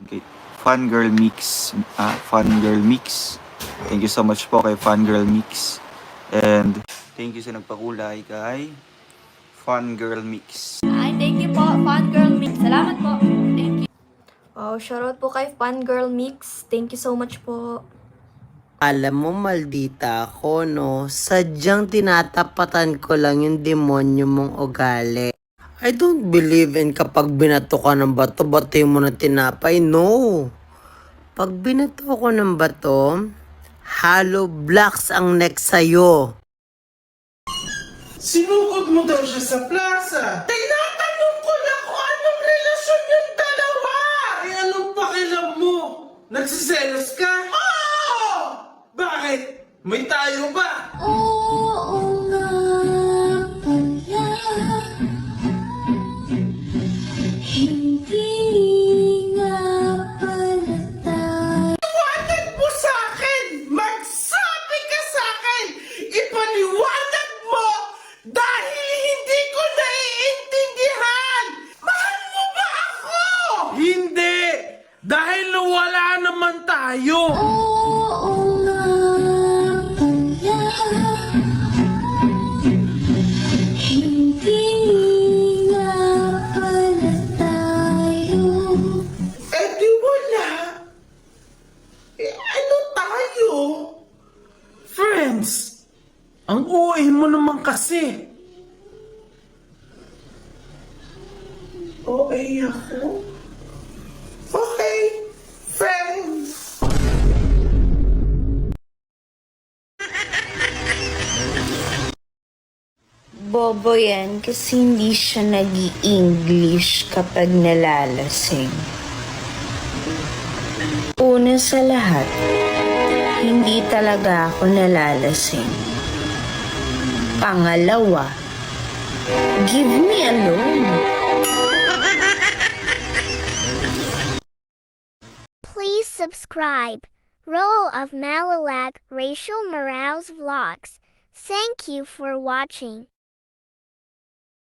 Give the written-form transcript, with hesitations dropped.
kay Fangirl Mix. Fangirl Mix. Thank you so much po kay Fangirl Mix. And thank you sa nagpakulay kay Fangirl Mix. Ay, thank you po, Fangirl Mix. Salamat po. Thank you. Oh, shoutout po kay Fangirl Mix. Thank you so much po. Alam mo, maldita ako, no? Sadyang tinatapatan ko lang yung demonyo mong ugali. I don't believe in kapag binato ka ng bato, bato mo na tinapay. No! Pag binato ko ng bato, hollow blocks ang next sa'yo. Sinukot mo daw siya sa plaza. Tinatanong ko na kung anong relasyon yung dalawa. Eh, anong pakialam mo? Nagsiselos ka? Oo! Bakit? May tayo ba? Oo nga pala. Hindi nga pala tayo. Iwanag mo sa akin! Magsabi ka sa akin! Ipaliwanag mo! Dahil hindi ko naiintindihan! Mahal mo ba ako? Hindi! Dahil wala naman tayo! Oo nga pala. Hindi nga pala tayo. Eh di wala. Eh ano tayo? Friends! Ang uwi mo naman kasi. OA ako? Okay, friends. Bobo yan kasi hindi siya nag-i-English kapag nalalasing. Una sa lahat, hindi talaga ako nalalasing. Pangalawa, give me alone. Please subscribe. Role of Malalag Rachel Morales Vlogs. Thank you for watching.